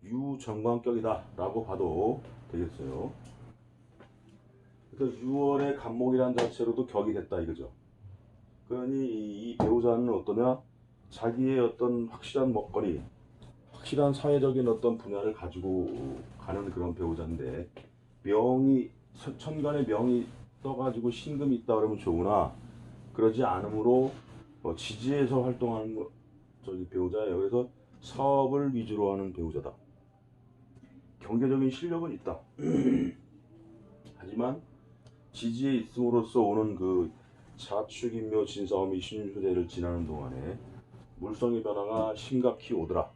유정관격이다 라고 봐도 되겠어요. 그래서 6월의 간목이라는 자체로도 격이 됐다 이거죠. 그러니 이 배우자는 어떠냐, 자기의 어떤 확실한 먹거리, 확실한 사회적인 어떤 분야를 가지고 가는 그런 배우자인데, 명이 천간에 명이 떠가지고 신금이 있다 그러면 좋으나 그러지 않으므로 지지에서 활동하는 저기 배우자예요. 그래서 사업을 위주로 하는 배우자다. 경제적인 실력은 있다. 하지만 지지에 있음으로써 오는 그 자축인묘 진사오미 신유대를 지나는 동안에 물성의 변화가 심각히 오더라.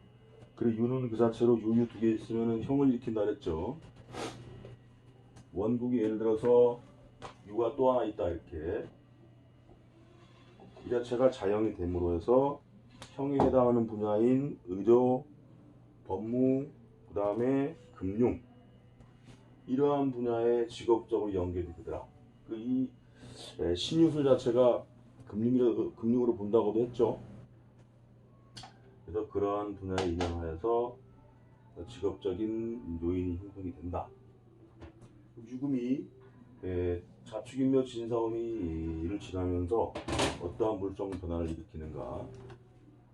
그리고 유는 그 자체로 유유 두 개 있으면 형을 일으킨다 그랬죠. 원국이 예를 들어서 유가 또 하나 있다 이렇게, 이 자체가 자형이 됨으로 해서 형에 해당하는 분야인 의료, 법무, 그 다음에 금융, 이러한 분야에 직업적으로 연결이 되더라. 이 신유술 자체가 금융으로 본다고도 했죠. 그래서 그러한 분야에 인연하여서 직업적인 요인이 형성이 된다. 유금이 자축인묘 진사오미를 지나면서 어떠한 물성 변화를 일으키는가,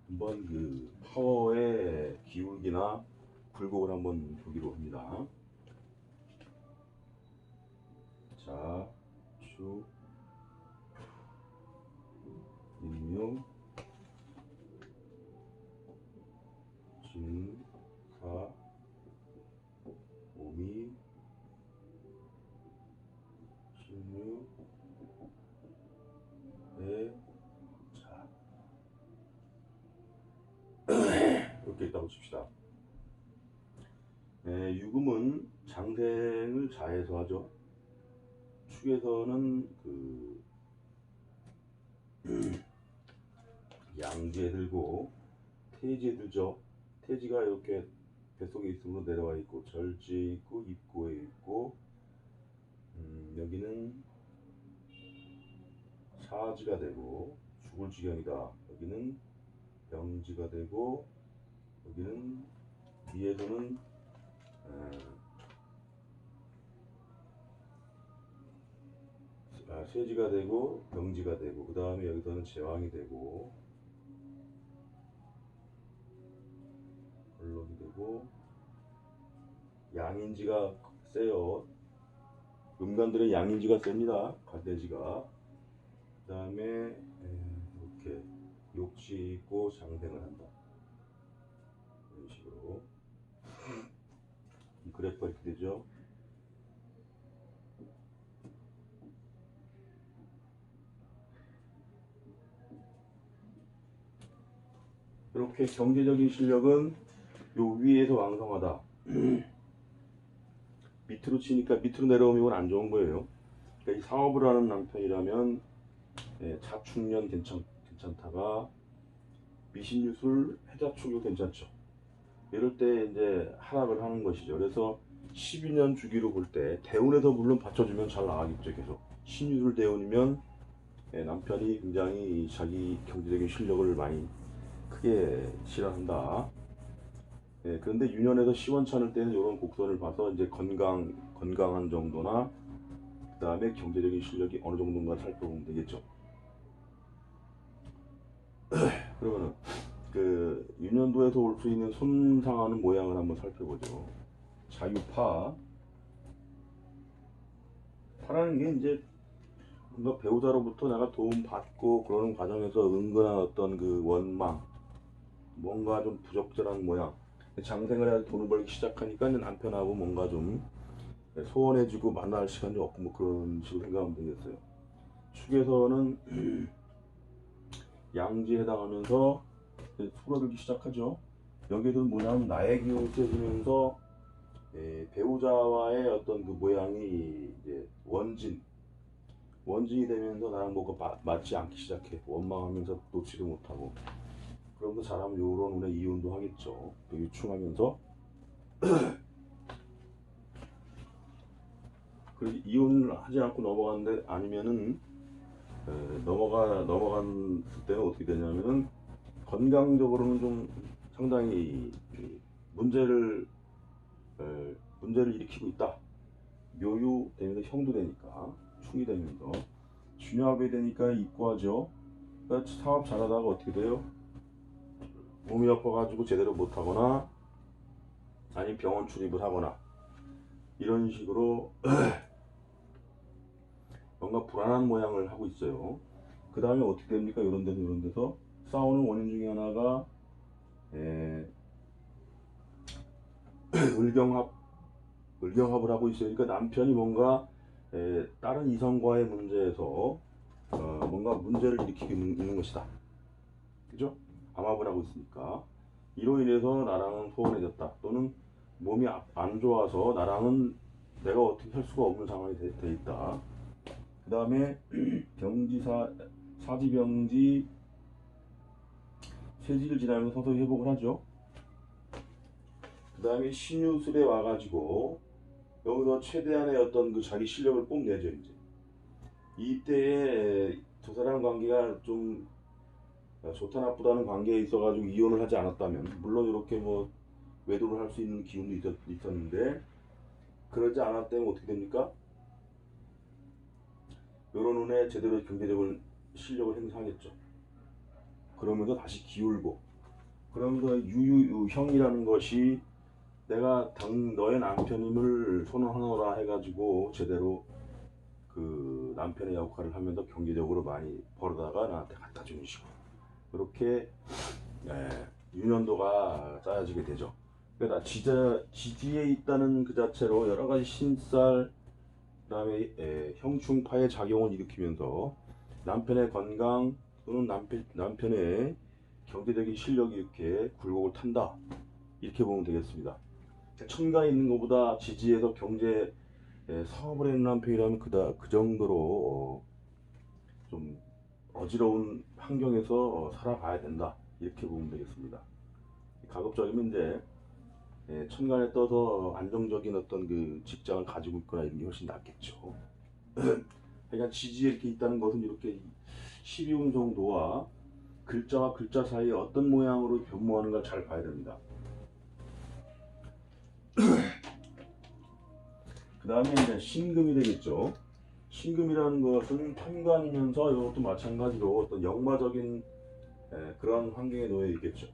한번 그 파워의 기울기나 굴곡을 한번 보기로 합니다. 자, 축, 인묘, 진, 사, 오미, 신유, 배, 자, 이렇게 있다고 칩시다. 유금은 장생을 자해서 하죠. 축에서는 그 양지에 들고 태지에 들죠. 태지가 이렇게 뱃속에 있으므로 내려와 있고, 절지에 있고, 입구에 있고, 여기는 사지가 되고 죽을 지경이다. 여기는 병지가 되고, 여기는 위에서는 쇠지가 되고 병지가 되고, 그 다음에 여기서는 제왕이 되고 걸록이 되고, 양인지가 세요. 음간들의 양인지가 셉니다. 관대지가. 그 다음에 이렇게 욕지 있고 장생을 한다. 이런 식으로 이 그래프가 이렇게 되죠. 이렇게 경제적인 실력은 요 위에서 왕성하다. 밑으로 치니까 밑으로 내려오면 이건 안 좋은 거예요. 그러니까 이 사업을 하는 남편이라면 자축년 괜찮다가 미신유술 해자축도 괜찮죠. 이럴 때 이제 하락을 하는 것이죠. 그래서 12년 주기로 볼 때 대운에서 물론 받쳐주면 잘 나가겠죠. 계속 신유술 대운이면 남편이 굉장히 자기 경제적인 실력을 많이 크게 실현한다. 그런데 유년에서 시원찮을 때는 이런 곡선을 봐서 이제 건강한 정도나 그 다음에 경제적인 실력이 어느 정도인가 살펴보면 되겠죠. 그러면은 그 유년도에서 올 수 있는 손상하는 모양을 한번 살펴보죠. 자유파. 파라는 게 이제 뭔가 배우자로부터 내가 도움 받고 그러는 과정에서 은근한 어떤 그 원망, 뭔가 좀 부적절한 모양. 장생을 해야 돈을 벌기 시작하니까 이제 남편하고 뭔가 좀 소원해지고 만날 시간이 없고 뭐 그런 식으로 생각하면 되겠어요. 축에서는 양지에 해당하면서 줄어들기 시작하죠. 여기에서는 뭐냐면 나의 기운이 세지면서 배우자와의 어떤 그 모양이 이제 원진이 되면서 나랑 뭐가 맞지 않기 시작해. 원망하면서 놓지도 못하고. 그러면서 잘하면 요런 운에 이혼도 하겠죠. 또 유충하면서. 그리고 이혼을 하지 않고 넘어가는데, 아니면은 넘어간 때는 어떻게 되냐면은 건강적으로는 좀 상당히 문제를 문제를 일으키고 있다. 묘유 되면서 형도 되니까 충이 되면서 준합이 되니까 입고하죠. 그러니까 사업 잘하다가 어떻게 돼요? 몸이 아파가지고 제대로 못하거나 아니면 병원 출입을 하거나 이런 식으로 뭔가 불안한 모양을 하고 있어요. 그 다음에 어떻게 됩니까? 이런 데서 싸우는 원인 중에 하나가 을경합을 하고 있어요. 그러니까 남편이 뭔가 다른 이성과의 문제에서 뭔가 문제를 일으키고 있는 것이다. 그죠? 암합을 하고 있으니까 이로 인해서 나랑은 소원해졌다. 또는 몸이 안 좋아서 나랑은 내가 어떻게 할 수가 없는 상황이 돼 있다. 그 다음에 사지병지 세지를 지나면서 서서히 회복을 하죠. 그 다음에 신유술에 와가지고 여기서 최대한의 어떤 그 자기 실력을 뽐내죠. 이제 이때에 두 사람 관계가 좀 좋다 나쁘다는 관계에 있어가지고 이혼을 하지 않았다면, 물론 이렇게 뭐 외도를 할 수 있는 기운도 있었는데 그러지 않았다면 어떻게 됩니까? 요런 눈에 제대로 경제적인 실력을 행사하겠죠. 그러면서 다시 기울고, 그러면서 유유형이라는 것이 내가 너의 남편임을 선언하노라 해가지고 제대로 그 남편의 역할을 하면서 경제적으로 많이 벌어다가 나한테 갖다 주는 식으로 이렇게 유년도가 짜여지게 되죠. 그러니까 지지에 있다는 그 자체로 여러 가지 신살, 그다음에 형충파의 작용을 일으키면서 남편의 건강 또는 남편의 경제적인 실력이 이렇게 굴곡을 탄다, 이렇게 보면 되겠습니다. 천간에 있는 것보다 지지에서 경제 사업을 하는 남편이라면 그 정도로 좀 어지러운 환경에서 살아가야 된다, 이렇게 보면 되겠습니다. 가급적이면 이제 천간에 떠서 안정적인 어떤 그 직장을 가지고 있거나 이런 게 훨씬 낫겠죠. 그러니까 지지에 이렇게 있다는 것은 이렇게 12운 정도와 글자와 글자 사이에 어떤 모양으로 변모하는가 잘 봐야 됩니다. 그 다음에 이제 신금이 되겠죠. 신금이라는 것은 편관이면서 이것도 마찬가지로 어떤 역마적인 그런 환경에 놓여 있겠죠.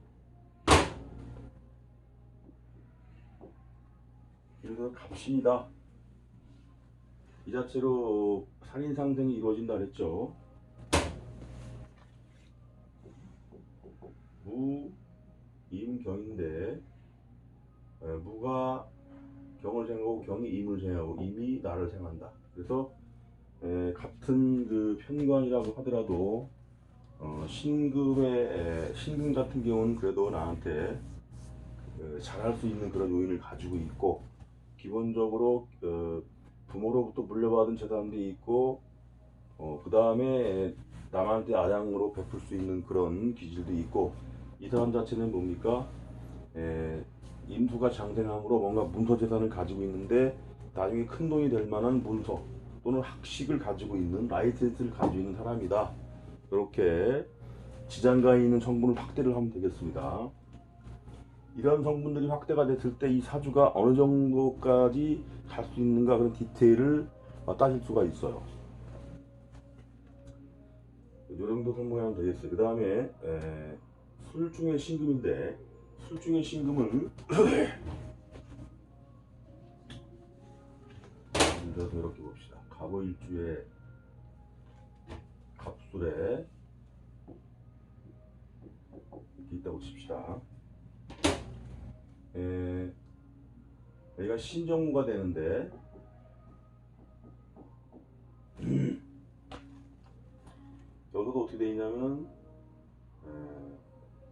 그래서 갑신이다. 이 자체로 상인상생이 이루어진다 그랬죠. 무, 임, 경인데 무가 경을 생하고 경이 임을 생하고 임이 나를 생한다. 그래서 같은 그 편관이라고 하더라도 신금 같은 경우는 그래도 나한테 잘할 수 있는 그런 요인을 가지고 있고, 기본적으로 부모로부터 물려받은 재산도 있고, 그 다음에 남한테 아량으로 베풀 수 있는 그런 기질도 있고, 이 사람 자체는 뭡니까? 임수가 장생함으로 뭔가 문서 재산을 가지고 있는데 나중에 큰 돈이 될 만한 문서 또는 학식을 가지고 있는, 라이센스를 가지고 있는 사람이다. 이렇게 지장가에 있는 성분을 확대를 하면 되겠습니다. 이런 성분들이 확대가 됐을 때 이 사주가 어느 정도까지 갈 수 있는가, 그런 디테일을 따질 수가 있어요. 이 정도 성모양 되겠어요. 그 다음에 술 중에 신금인데, 술 중에 신금을 그래서 이렇게 봅시다. 갑오일주에 갑술에 이렇게 있다고 칩시다. 여기가 신정무가 되는데 여기도 어떻게 되어 있냐면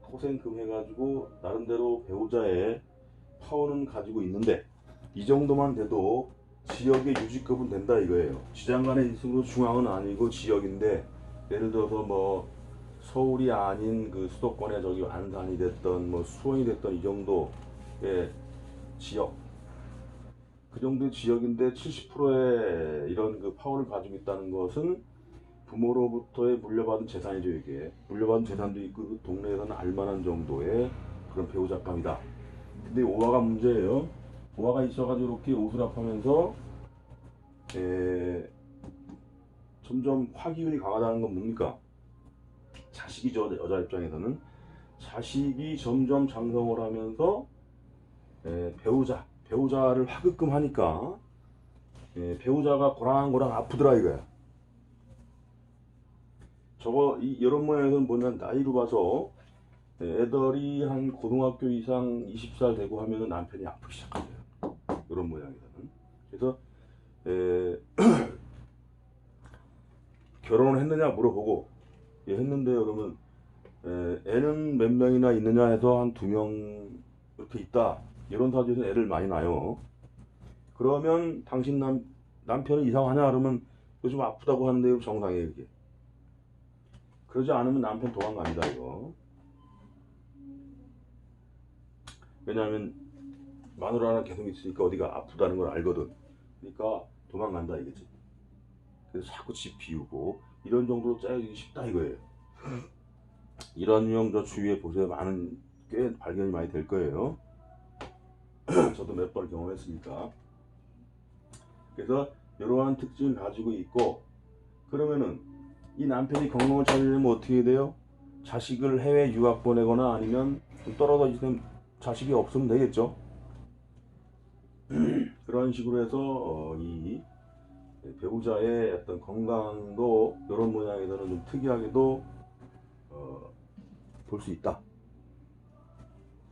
토생금 해가지고 나름대로 배우자의 파워는 가지고 있는데 이 정도만 돼도 지역의 유지급은 된다 이거예요. 지장간에 있으므로 중앙은 아니고 지역인데, 예를 들어서 뭐 서울이 아닌 그 수도권에 저기 안산이 됐던 뭐 수원이 됐던 이 정도의 지역, 그 정도의 지역인데 70%의 이런 그 파워를 가지고 있다는 것은 부모로부터의 물려받은 재산이죠. 이게 물려받은 재산도 있고 그 동네에서는 알만한 정도의 그런 배우작감이다. 근데 오화가 문제예요. 부하가 있어가지고 이렇게 오스랍하면서 점점 화기운이 강하다는 건 뭡니까? 자식이죠. 여자 입장에서는 자식이 점점 장성을 하면서 배우자를 화급금 하니까 배우자가 고랑고랑 아프더라 이거야. 이런 모양에서는 뭐냐, 나이로 봐서 애들이 한 고등학교 이상 20살 되고 하면은 남편이 아프기 시작해요. 이런 모양에서는. 그래서 결혼을 했느냐 물어보고, 예, 했는데 그러면 애는 몇 명이나 있느냐 해서 한 2명 이렇게 있다. 이런 사주에서 애를 많이 낳아요. 그러면 당신 남편은 이상하냐 그러면 요즘 아프다고 하는데 정상이에요 이게. 그러지 않으면 남편 도망갑니다 이거. 왜냐하면 마누라는 계속 있으니까 어디가 아프다는 걸 알거든. 그러니까 도망간다 이거지. 그래서 자꾸 집 비우고 이런 정도로 짜여지기 쉽다 이거예요. 이런 유형 저 주위에 보세요. 꽤 발견이 많이 될 거예요. 저도 몇 번 경험했으니까. 그래서 이러한 특징을 가지고 있고, 그러면은 이 남편이 건강을 찾으려면 어떻게 돼요? 자식을 해외 유학 보내거나 아니면 좀 떨어져 있는 자식이 없으면 되겠죠. 그런 식으로 해서 이 배우자의 어떤 건강도 이런 모양에서는 좀 특이하게도 볼 수 있다.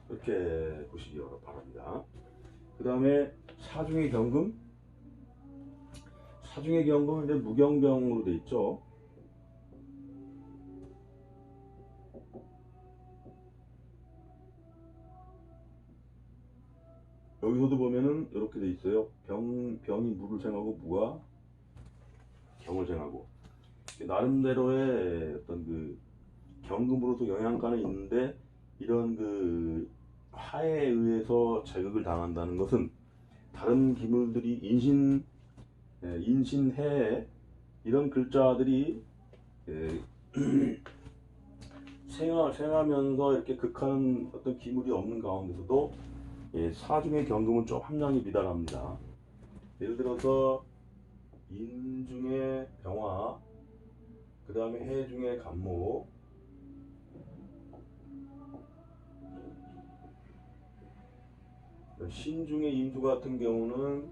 이렇게 보시기 바랍니다. 그 다음에 사중의 경금. 사중의 경금은 이제 무경병으로 돼 있죠. 여기서도 보면은 이렇게 돼 있어요. 병이 무를 생하고 무가 경을 생하고. 나름대로의 어떤 그 경금으로도 영양가는 있는데, 이런 그 화에 의해서 자극을 당한다는 것은 다른 기물들이 인신해 이런 글자들이 생하면서 이렇게 극하는 어떤 기물이 없는 가운데서도 사중의 경금은 좀 함량이 미달합니다. 예를 들어서 인 중에 병화, 그 다음에 해 중에 간목, 신 중에 임수 같은 경우는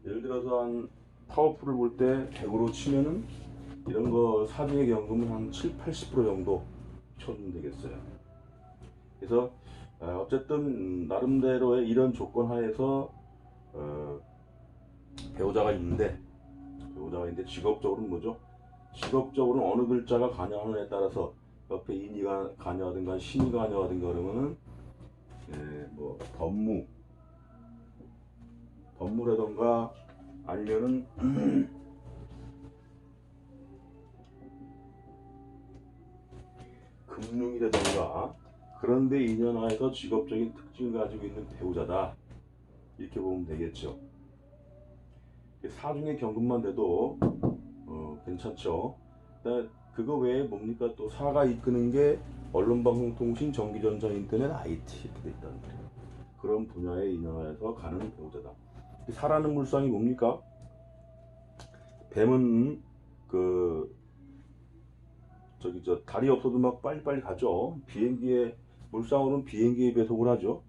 예를 들어서 한 파워풀을 볼 때 100으로 치면은 이런 거 사중의 경금은 한 7-80% 정도 쳐주면 되겠어요. 그래서 어쨌든 나름대로의 이런 조건 하에서 배우자가 있는데 직업적으로는 뭐죠? 직업적으로는 어느 글자가 관여하느냐에 따라서 옆에 인이가 관여하든가 신이 관여하든가 그러면은 뭐 덤무라던가 아니면은 금융이라던가 그런데 인연하에서 직업적인 특징을 가지고 있는 배우자다, 이렇게 보면 되겠죠. 사중의 경금만 돼도 괜찮죠. 그거 외에 뭡니까? 또 사가 이끄는 게 언론방송통신, 전기전자, 인터넷, IT 이렇게 돼 있다는 거예요. 그런 분야에 인연하여서 가는 배우자다. 사라는 물상이 뭡니까? 뱀은 다리 없어도 막 빨리빨리 가죠. 물상으로는 비행기에 배속을 하죠.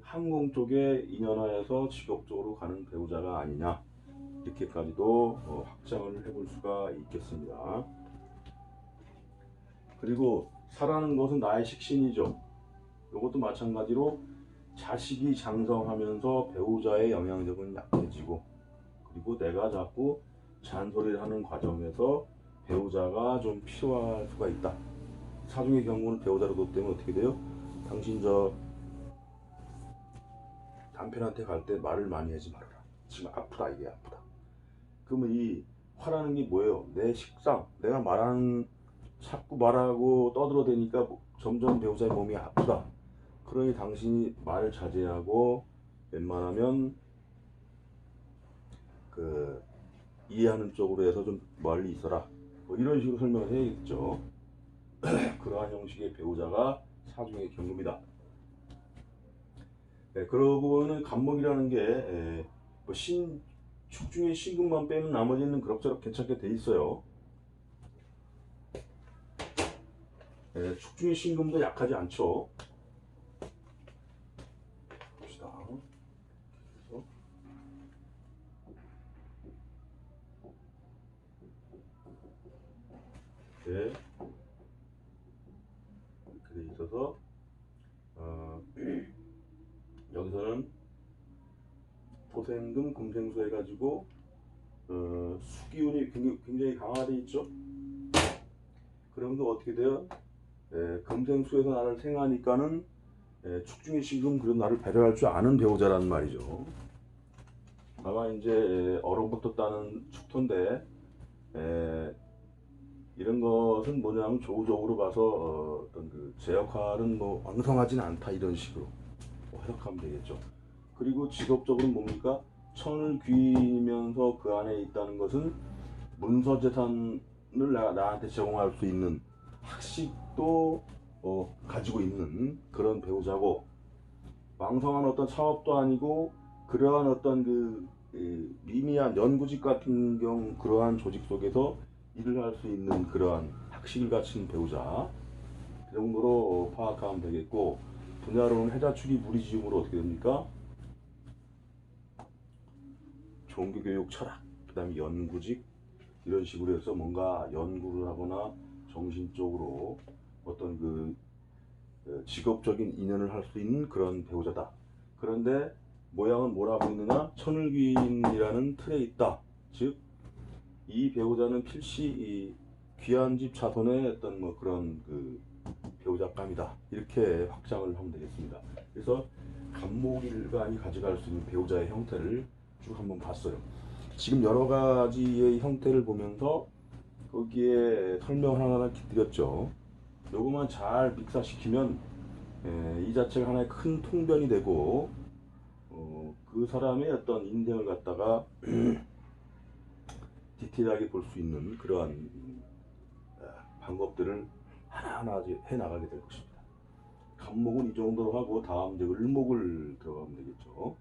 항공 쪽에 인연하여서 직업적으로 가는 배우자가 아니냐, 이렇게까지도 확장을 해볼 수가 있겠습니다. 그리고 사라는 것은 나의 식신이죠. 이것도 마찬가지로 자식이 장성하면서 배우자의 영향력은 약해지고, 그리고 내가 자꾸 잔소리를 하는 과정에서 배우자가 좀 필요할 수가 있다. 사중의 경우는 배우자로 뒀다면 어떻게 돼요? 당신 남편한테 갈 때 말을 많이 하지 말아라. 지금 아프다, 이게 아프다. 그러면 이 화라는 게 뭐예요? 내 식상, 내가 자꾸 말하고 떠들어대니까 점점 배우자의 몸이 아프다. 그러니 당신이 말을 자제하고 웬만하면 이해하는 쪽으로 해서 좀 멀리 있어라. 뭐 이런 식으로 설명을 해야겠죠. 그러한 형식의 배우자가 사중의 경금이다. 그러고는 간목이라는 게 뭐 축중의 신금만 빼면 나머지는 그럭저럭 괜찮게 돼 있어요. 축중의 신금도 약하지 않죠. 봅시다. 네. 이렇게 돼 있어서 여기서는 토생금, 금생수 해가지고 수기운이 굉장히 강화돼 있죠. 그러면 어떻게 돼요? 금생수에서 나를 생하니까는 축중의 신금 그런 나를 배려할 줄 아는 배우자란 말이죠. 다만 이제 얼어붙었다는 축토인데 이런 것은 뭐냐면 조우적으로 봐서 어떤 제 역할은 뭐 왕성하진 않다 이런 식으로 해석하면 되겠죠. 그리고 직업적으로 뭡니까? 천을 귀면서 그 안에 있다는 것은 문서재산을 나한테 제공할 수 있는 학식도 가지고 있는 그런 배우자고, 왕성한 어떤 사업도 아니고 그러한 어떤 미미한 연구직 같은 경우 그러한 조직 속에서 일을 할 수 있는 그러한 학식을 갖춘 배우자, 그 정도로 파악하면 되겠고, 분야로는 해자축이 무리지음으로 어떻게 됩니까? 종교교육 철학, 그 다음에 연구직, 이런 식으로 해서 뭔가 연구를 하거나 정신적으로 어떤 직업적인 인연을 할 수 있는 그런 배우자다. 그런데 모양은 뭐라고 있느냐? 천을귀인이라는 틀에 있다. 즉, 이 배우자는 필시 이 귀한 집 자손의 어떤 뭐 그런 배우자감이다. 이렇게 확장을 하면 되겠습니다. 그래서 간목일간이 가져갈 수 있는 배우자의 형태를 쭉 한번 봤어요. 지금 여러 가지의 형태를 보면서 거기에 설명을 하나 드렸죠. 요것만 잘 믹사시키면 이 자체가 하나의 큰 통변이 되고 그 사람의 어떤 인생을 갖다가 디테일하게 볼 수 있는 그러한 방법들을 하나하나 해나가게 될 것입니다. 간목은 이 정도로 하고 다음 이제 을목을 들어가면 되겠죠.